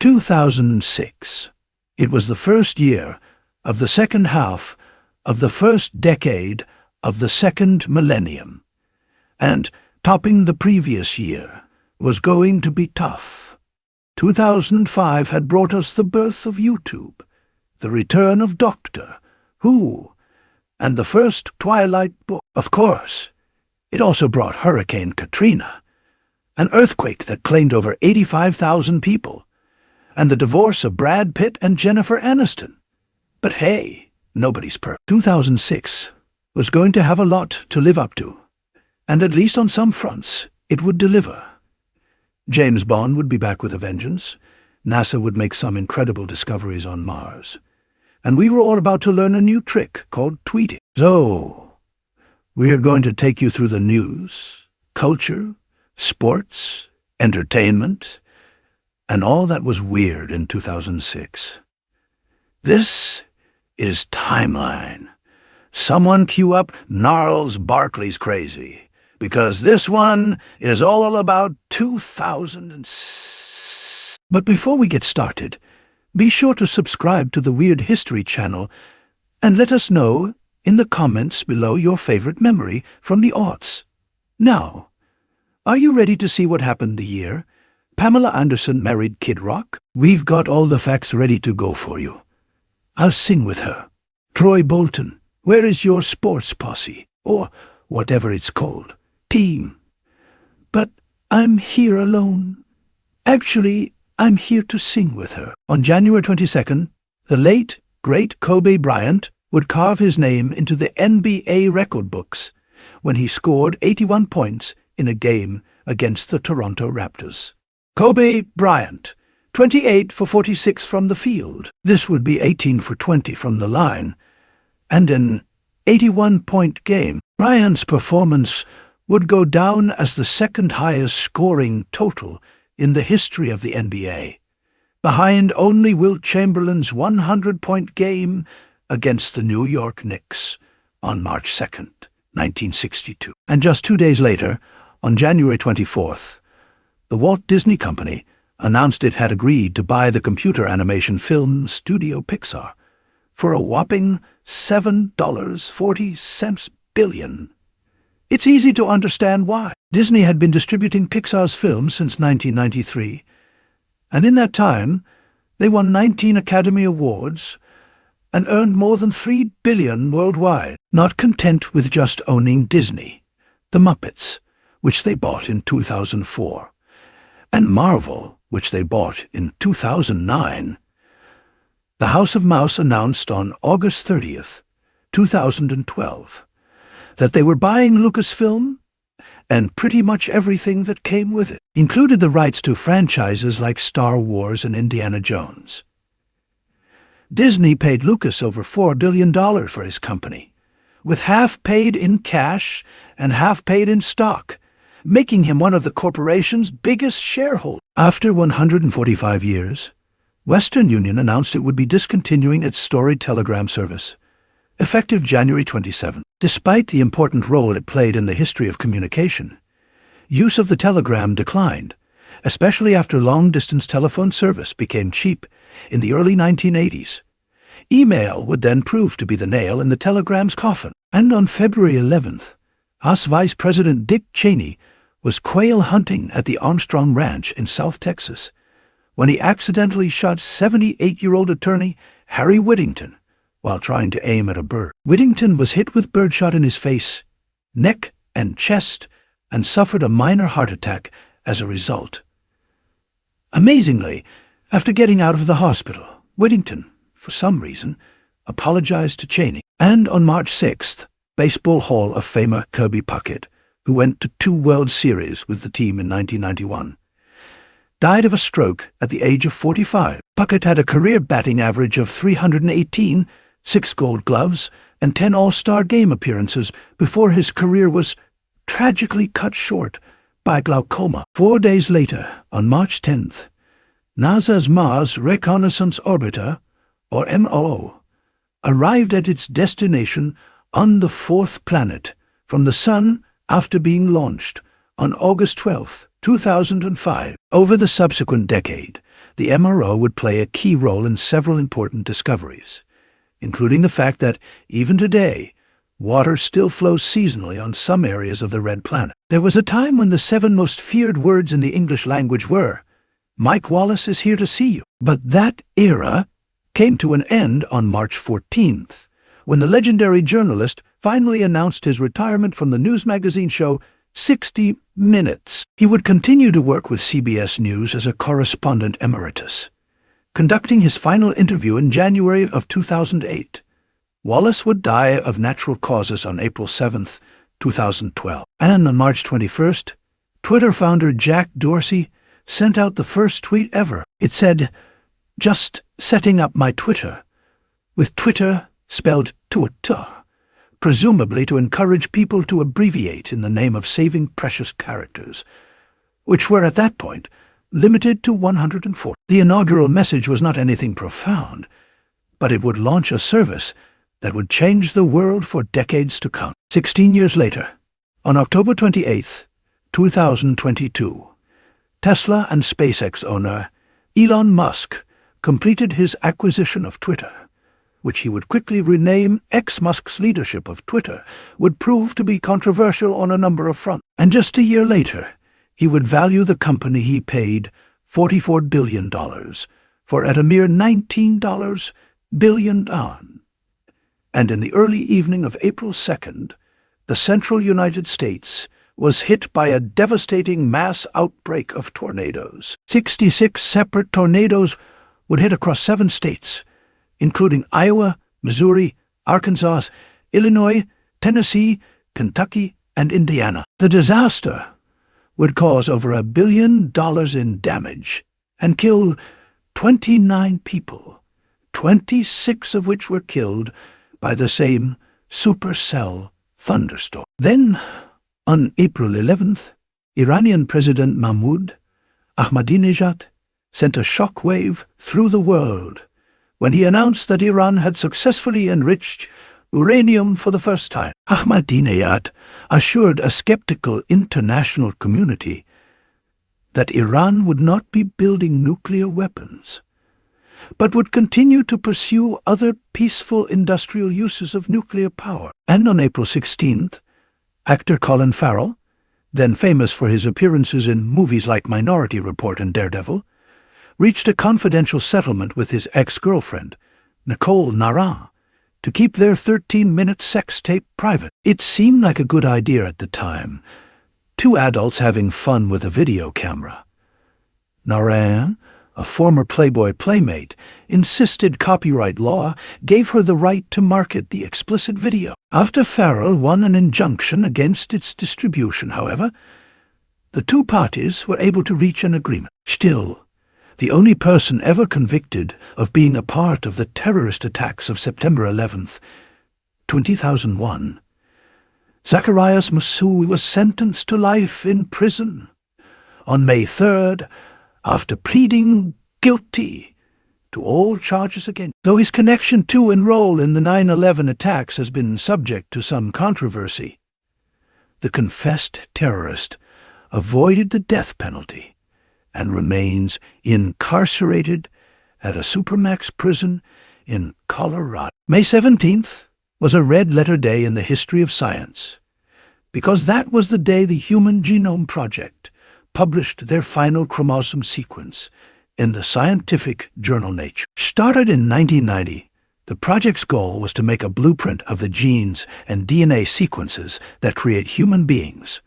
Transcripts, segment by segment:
2006. It was the first year of the second half of the first decade of the second millennium, and topping the previous year was going to be tough. 2005 had brought us the birth of YouTube, the return of Doctor Who, and the first Twilight book. Of course, it also brought Hurricane Katrina, an earthquake that claimed over 85,000 people, and the divorce of Brad Pitt and Jennifer Aniston. But hey, nobody's perfect. 2006 was going to have a lot to live up to, and at least on some fronts, it would deliver. James Bond would be back with a vengeance, NASA would make some incredible discoveries on Mars, and we were all about to learn a new trick called tweeting. So, we are going to take you through the news, culture, sports, entertainment, and all that was weird in 2006. This is Timeline. Someone cue up Gnarls Barkley's Crazy, because this one is all about 2006. But before we get started, be sure to subscribe to the Weird History channel and let us know in the comments below your favorite memory from the aughts. Now, are you ready to see what happened the year Pamela Anderson married Kid Rock? We've got all the facts ready to go for you. I'll sing with her. Troy Bolton, where is your sports posse? Or whatever it's called. Team. But I'm here alone. Actually, I'm here to sing with her. On January 22nd, the late, great Kobe Bryant would carve his name into the NBA record books when he scored 81 points in a game against the Toronto Raptors. Kobe Bryant, 28 for 46 from the field. This would be 18 for 20 from the line, and an 81-point game. Bryant's performance would go down as the second highest scoring total in the history of the NBA, behind only Wilt Chamberlain's 100-point game against the New York Knicks on March 2nd, 1962. And just 2 days later, on January 24th, the Walt Disney Company announced it had agreed to buy the computer animation film studio Pixar for a whopping $7.40 billion. It's easy to understand why. Disney had been distributing Pixar's films since 1993, and in that time, they won 19 Academy Awards and earned more than $3 billion worldwide. Not content with just owning Disney, the Muppets, which they bought in 2004, and Marvel, which they bought in 2009, the House of Mouse announced on August 30th, 2012, that they were buying Lucasfilm and pretty much everything that came with it, included the rights to franchises like Star Wars and Indiana Jones. Disney paid Lucas over $4 billion for his company, with half paid in cash and half paid in stock, making him one of the corporation's biggest shareholders. After 145 years, Western Union announced it would be discontinuing its storied telegram service, effective January 27. Despite the important role it played in the history of communication, use of the telegram declined, especially after long-distance telephone service became cheap in the early 1980s. Email would then prove to be the nail in the telegram's coffin. And on February 11th, House Vice President Dick Cheney was quail hunting at the Armstrong Ranch in South Texas when he accidentally shot 78-year-old attorney Harry Whittington while trying to aim at a bird. Whittington was hit with birdshot in his face, neck, and chest, and suffered a minor heart attack as a result. Amazingly, after getting out of the hospital, Whittington, for some reason, apologized to Cheney. And on March 6th, Baseball Hall of Famer Kirby Puckett, who went to 2 World Series with the team in 1991, died of a stroke at the age of 45. Puckett had a career batting average of 318, 6 Gold Gloves, and 10 All-Star Game appearances before his career was tragically cut short by glaucoma. 4 days later, on March 10th, NASA's Mars Reconnaissance Orbiter, or MOO, arrived at its destination on the 4th planet from the Sun after being launched on August 12, 2005. Over the subsequent decade, the MRO would play a key role in several important discoveries, including the fact that, even today, water still flows seasonally on some areas of the Red Planet. There was a time when the 7 most feared words in the English language were, "Mike Wallace is here to see you." But that era came to an end on March 14th, when the legendary journalist finally announced his retirement from the news magazine show 60 Minutes. He would continue to work with CBS News as a correspondent emeritus, conducting his final interview in January of 2008. Wallace would die of natural causes on April 7, 2012. And on March 21st, Twitter founder Jack Dorsey sent out the first tweet ever. It said, "Just setting up my Twitter," with Twitter spelled Twitter, presumably to encourage people to abbreviate in the name of saving precious characters, which were at that point limited to 104. The inaugural message was not anything profound, but it would launch a service that would change the world for decades to come. 16 years later, on October 28, 2022, Tesla and SpaceX owner Elon Musk completed his acquisition of Twitter, which he would quickly rename X. Musk's leadership of Twitter would prove to be controversial on a number of fronts. And just a year later, he would value the company he paid $44 billion for at a mere $19 billion. And in the early evening of April 2nd, the central United States was hit by a devastating mass outbreak of tornadoes. 66 separate tornadoes would hit across 7 states, including Iowa, Missouri, Arkansas, Illinois, Tennessee, Kentucky, and Indiana. The disaster would cause over $1 billion in damage and kill 29 people, 26 of which were killed by the same supercell thunderstorm. Then, on April 11th, Iranian President Mahmoud Ahmadinejad sent a shockwave through the world when he announced that Iran had successfully enriched uranium for the first time. Ahmadinejad assured a skeptical international community that Iran would not be building nuclear weapons, but would continue to pursue other peaceful industrial uses of nuclear power. And on April 16th, actor Colin Farrell, then famous for his appearances in movies like Minority Report and Daredevil, reached a confidential settlement with his ex-girlfriend, Nicole Naran, to keep their 13-minute sex tape private. It seemed like a good idea at the time, 2 adults having fun with a video camera. Naran, a former Playboy playmate, insisted copyright law gave her the right to market the explicit video. After Farrell won an injunction against its distribution, however, the 2 parties were able to reach an agreement. Still, the only person ever convicted of being a part of the terrorist attacks of September 11th, 2001, Zacarias Moussaoui was sentenced to life in prison on May 3rd after pleading guilty to all charges against. Though his connection to and role in the 9/11 attacks has been subject to some controversy, the confessed terrorist avoided the death penalty and remains incarcerated at a supermax prison in Colorado. May 17th was a red-letter day in the history of science, because that was the day the Human Genome Project published their final chromosome sequence in the scientific journal Nature. Started in 1990, the project's goal was to make a blueprint of the genes and DNA sequences that create human beings.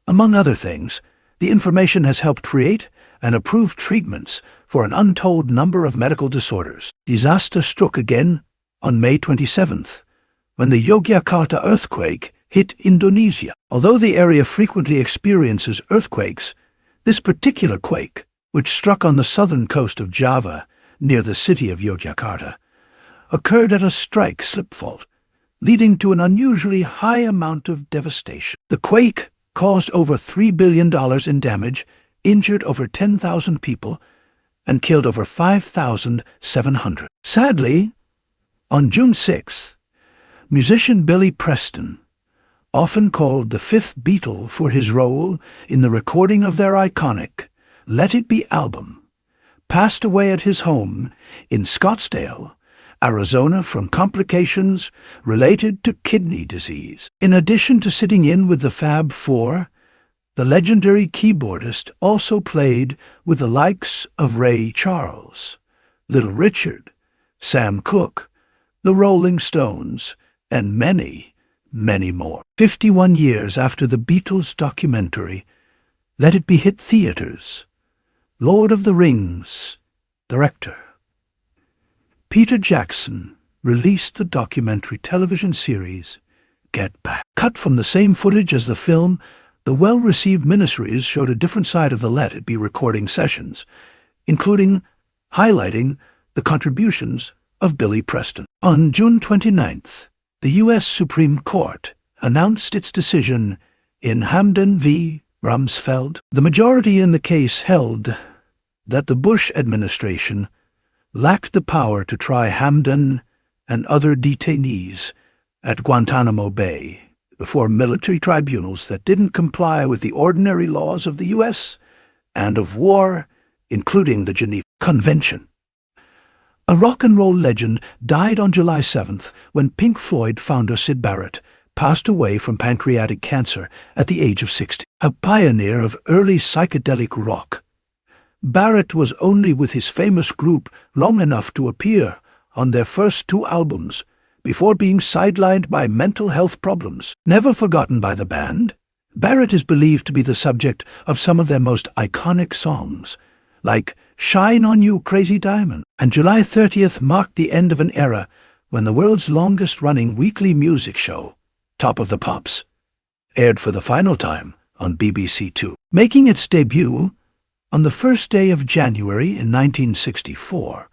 Among other things, the information has helped create and approve treatments for an untold number of medical disorders. Disaster struck again on May 27th, when the Yogyakarta earthquake hit Indonesia. Although the area frequently experiences earthquakes, this particular quake, which struck on the southern coast of Java near the city of Yogyakarta, occurred at a strike slip fault, leading to an unusually high amount of devastation. The quake caused over $3 billion in damage, injured over 10,000 people, and killed over 5,700. Sadly, on June 6th, musician Billy Preston, often called the fifth Beatle for his role in the recording of their iconic Let It Be album, passed away at his home in Scottsdale, Arizona, from complications related to kidney disease. In addition to sitting in with the Fab Four, the legendary keyboardist also played with the likes of Ray Charles, Little Richard, Sam Cooke, the Rolling Stones, and many, many more. 51 years after the Beatles documentary, Let It Be hit theaters, Lord of the Rings director Peter Jackson released the documentary television series Get Back. Cut from the same footage as the film, the well-received miniseries showed a different side of the Let It Be recording sessions, including highlighting the contributions of Billy Preston. On June 29th, the U.S. Supreme Court announced its decision in Hamdan v. Rumsfeld. The majority in the case held that the Bush administration lacked the power to try Hamdan and other detainees at Guantanamo Bay before military tribunals that didn't comply with the ordinary laws of the U.S. and of war, including the Geneva Convention. A rock and roll legend died on July 7th when Pink Floyd founder Syd Barrett passed away from pancreatic cancer at the age of 60. A pioneer of early psychedelic rock, Barrett was only with his famous group long enough to appear on their first 2 albums before being sidelined by mental health problems. Never forgotten by the band, Barrett is believed to be the subject of some of their most iconic songs, like Shine on You, Crazy Diamond. And July 30th marked the end of an era when the world's longest-running weekly music show, Top of the Pops, aired for the final time on BBC Two. Making its debut on the first day of January in 1964,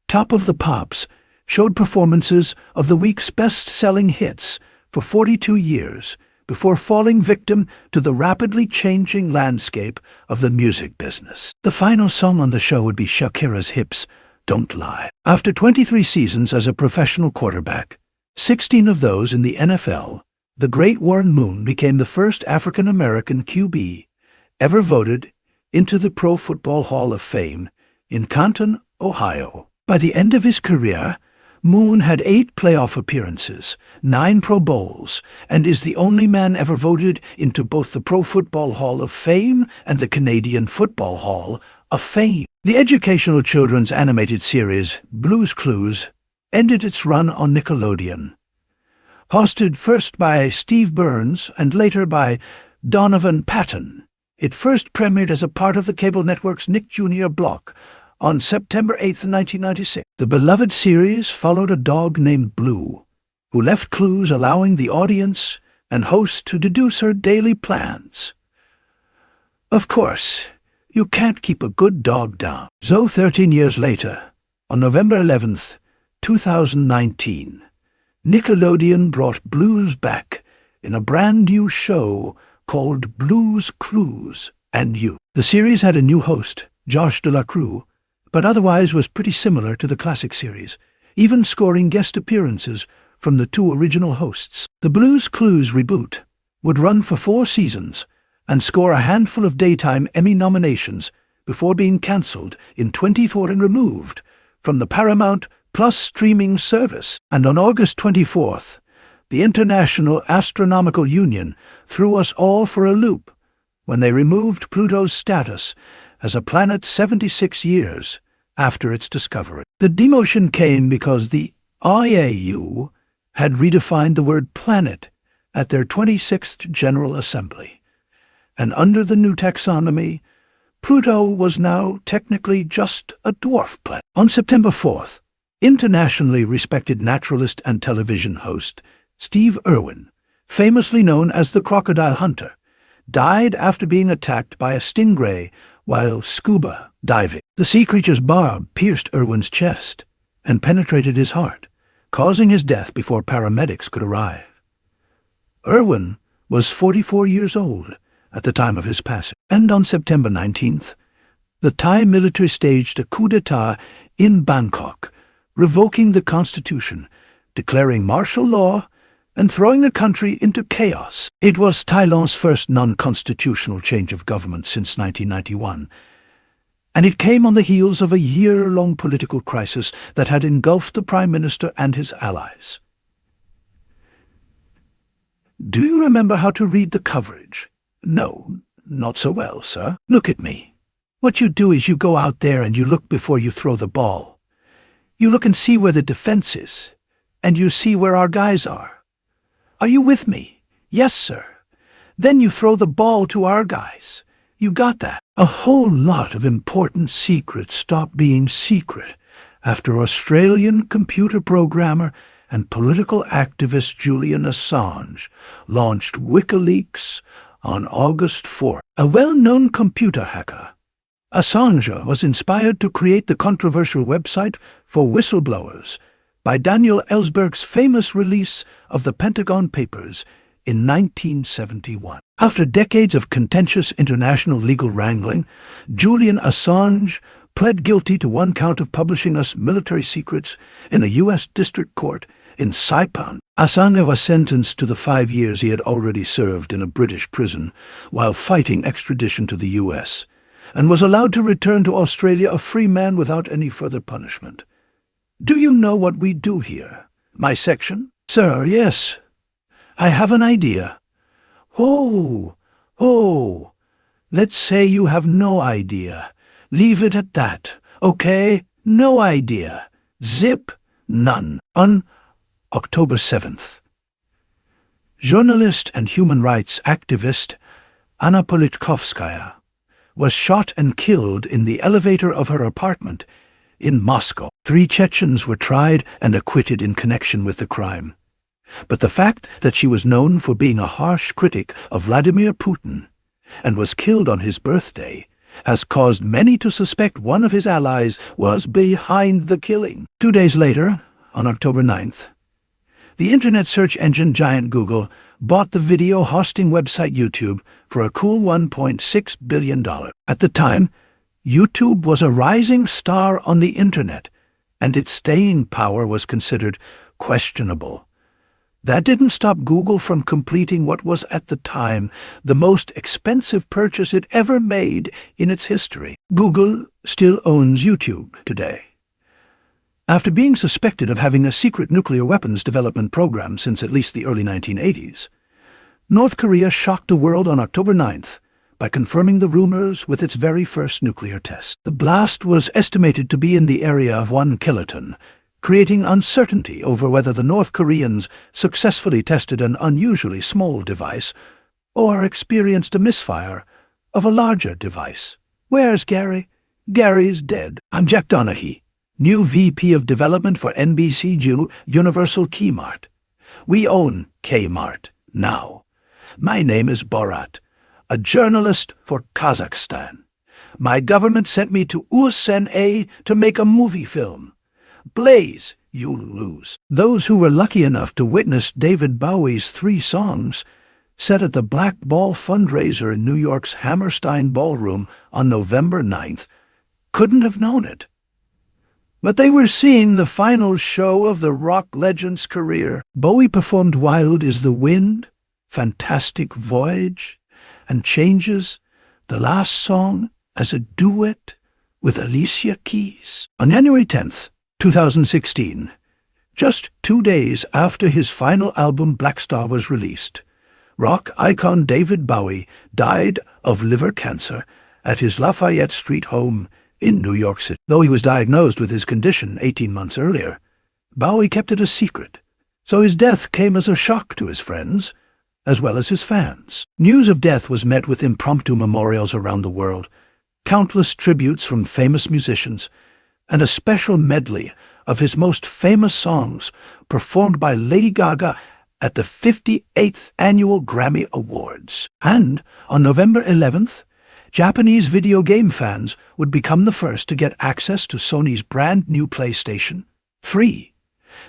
Top of the Pops showed performances of the week's best-selling hits for 42 years before falling victim to the rapidly changing landscape of the music business. The final song on the show would be Shakira's Hips Don't Lie. After 23 seasons as a professional quarterback, 16 of those in the NFL, the great Warren Moon became the first African-American QB ever voted into the Pro Football Hall of Fame in Canton, Ohio. By the end of his career, Moon had 8 playoff appearances, 9 Pro Bowls, and is the only man ever voted into both the Pro Football Hall of Fame and the Canadian Football Hall of Fame. The educational children's animated series Blue's Clues ended its run on Nickelodeon. Hosted first by Steve Burns and later by Donovan Patton, it first premiered as a part of the cable network's Nick Jr. block on September 8, 1996. The beloved series followed a dog named Blue, who left clues allowing the audience and host to deduce her daily plans. Of course, you can't keep a good dog down. So 13 years later, on November 11, 2019, Nickelodeon brought Blues back in a brand new show called Blue's Clues and You. The series had a new host, Josh Delacroix, but otherwise was pretty similar to the classic series, even scoring guest appearances from the 2 original hosts. The Blue's Clues reboot would run for 4 seasons and score a handful of daytime Emmy nominations before being cancelled in 2024 and removed from the Paramount Plus streaming service. And on August 24th, the International Astronomical Union threw us all for a loop when they removed Pluto's status as a planet 76 years after its discovery. The demotion came because the IAU had redefined the word planet at their 26th General Assembly, and under the new taxonomy, Pluto was now technically just a dwarf planet. On September 4th, internationally respected naturalist and television host Steve Irwin, famously known as the Crocodile Hunter, died after being attacked by a stingray while scuba diving. The sea creature's barb pierced Irwin's chest and penetrated his heart, causing his death before paramedics could arrive. Irwin was 44 years old at the time of his passing. And on September 19th, the Thai military staged a coup d'etat in Bangkok, revoking the constitution, declaring martial law, and throwing the country into chaos. It was Thailand's first non-constitutional change of government since 1991, And it came on the heels of a year-long political crisis that had engulfed the Prime Minister and his allies. Do you remember how to read the coverage? No, not so well, sir. Look at me. What you do is you go out there and you look before you throw the ball. You look and see where the defense is, and you see where our guys are. Are you with me? Yes, sir. Then you throw the ball to our guys. You got that? A whole lot of important secrets stopped being secret after Australian computer programmer and political activist Julian Assange launched WikiLeaks on August 4. A well-known computer hacker, Assange was inspired to create the controversial website for whistleblowers by Daniel Ellsberg's famous release of the Pentagon Papers in 1971. After decades of contentious international legal wrangling, Julian Assange pled guilty to one count of publishing us military secrets in a U.S. district court in Saipan. Assange was sentenced to the 5 years he had already served in a British prison while fighting extradition to the U.S., and was allowed to return to Australia a free man without any further punishment. Do you know what we do here? My section? Sir, yes. I have an idea. Oh, let's say you have no idea. Leave it at that, okay? No idea. Zip, none. On October 7th. Journalist and human rights activist Anna Politkovskaya was shot and killed in the elevator of her apartment in Moscow. 3 Chechens were tried and acquitted in connection with the crime. But the fact that she was known for being a harsh critic of Vladimir Putin and was killed on his birthday has caused many to suspect one of his allies was behind the killing. 2 days later, on October 9th, the internet search engine giant Google bought the video hosting website YouTube for a cool $1.6 billion. At the time, YouTube was a rising star on the internet, and its staying power was considered questionable. That didn't stop Google from completing what was at the time the most expensive purchase it ever made in its history. Google still owns YouTube today. After being suspected of having a secret nuclear weapons development program since at least the early 1980s, North Korea shocked the world on October 9th by confirming the rumors with its very first nuclear test. The blast was estimated to be in the area of 1 kiloton, creating uncertainty over whether the North Koreans successfully tested an unusually small device or experienced a misfire of a larger device. Where's Gary? Gary's dead. I'm Jack Donaghy, new VP of Development for NBC Universal Kmart. We own Kmart now. My name is Borat, a journalist for Kazakhstan. My government sent me to USA to make a movie film. Blaze, you'll lose. Those who were lucky enough to witness David Bowie's 3 songs set at the Black Ball fundraiser in New York's Hammerstein Ballroom on November 9th couldn't have known it. But they were seeing the final show of the rock legend's career. Bowie performed Wild is the Wind, Fantastic Voyage, and Changes, the last song, as a duet with Alicia Keys. On January 10th, 2016, just 2 days after his final album Black Star was released, rock icon David Bowie died of liver cancer at his Lafayette Street home in New York City. Though he was diagnosed with his condition 18 months earlier, Bowie kept it a secret, so his death came as a shock to his friends, as well as his fans. News of death was met with impromptu memorials around the world, countless tributes from famous musicians, and a special medley of his most famous songs performed by Lady Gaga at the 58th Annual Grammy Awards. And on November 11th, Japanese video game fans would become the first to get access to Sony's brand new PlayStation 3.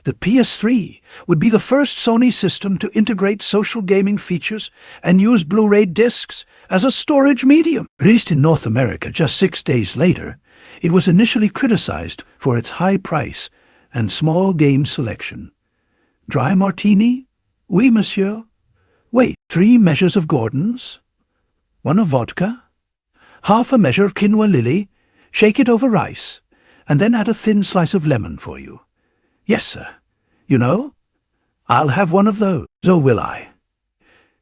The PS3 would be the first Sony system to integrate social gaming features and use Blu-ray discs as a storage medium. Released in North America just 6 days later, it was initially criticized for its high price and small game selection. Dry martini? Oui, monsieur. Wait, 3 measures of Gordon's? 1 of vodka? Half a measure of quinoa lily? shake it over rice, and then add a thin slice of lemon for you. Yes, sir. You know, I'll have one of those. So will I.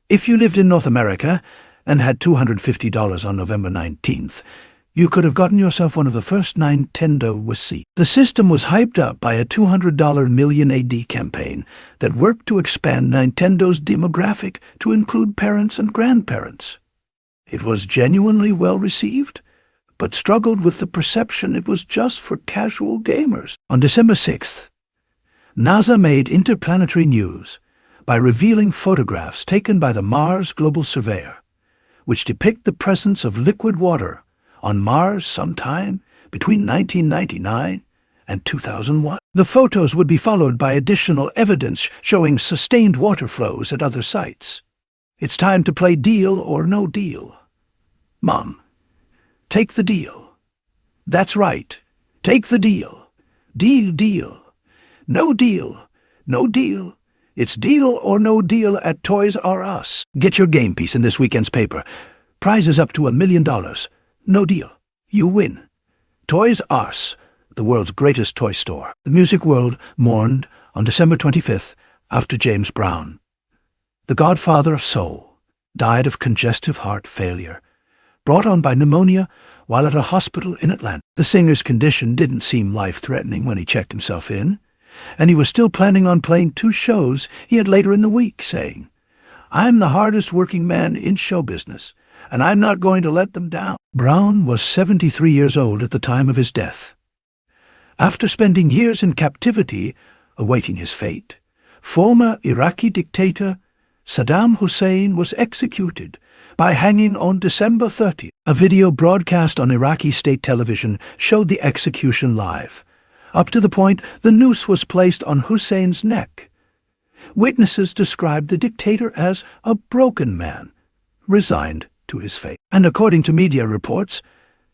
If you lived in North America and had $250 on November 19th, you could have gotten yourself one of the first Nintendo Wii. The system was hyped up by a $200 million AD campaign that worked to expand Nintendo's demographic to include parents and grandparents. It was genuinely well received, but struggled with the perception it was just for casual gamers. On December 6th, NASA made interplanetary news by revealing photographs taken by the Mars Global Surveyor, which depict the presence of liquid water on Mars sometime between 1999 and 2001. The photos would be followed by additional evidence showing sustained water flows at other sites. It's time to play Deal or No Deal. Mom, take the deal. That's right. Take the deal. Deal, deal. No deal. No deal. It's Deal or No Deal at Toys R Us. Get your game piece in this weekend's paper. Prizes up to $1 million. No deal. You win. Toys R Us, the world's greatest toy store. The music world mourned on December 25th after James Brown. The godfather of soul died of congestive heart failure, brought on by pneumonia while at a hospital in Atlanta. The singer's condition didn't seem life-threatening when he checked himself in, and he was still planning on playing 2 shows he had later in the week, saying, "I'm the hardest working man in show business, and I'm not going to let them down." Brown was 73 years old at the time of his death. After spending years in captivity, awaiting his fate, former Iraqi dictator Saddam Hussein was executed by hanging on December 30th. A video broadcast on Iraqi state television showed the execution live, up to the point the noose was placed on Hussein's neck. Witnesses described the dictator as a broken man, resigned to his fate. And according to media reports,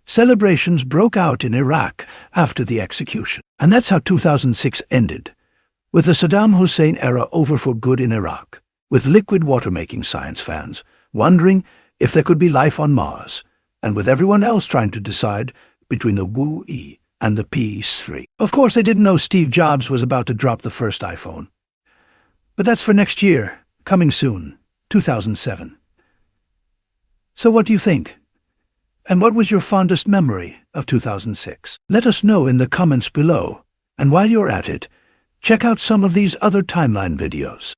celebrations broke out in Iraq after the execution. And that's how 2006 ended, with the Saddam Hussein era over for good in Iraq, with liquid water-making science fans wondering if there could be life on Mars, and with everyone else trying to decide between the Wii and the PS3. Of course, they didn't know Steve Jobs was about to drop the first iPhone. But that's for next year, coming soon, 2007. So what do you think? And what was your fondest memory of 2006? Let us know in the comments below. And while you're at it, check out some of these other timeline videos.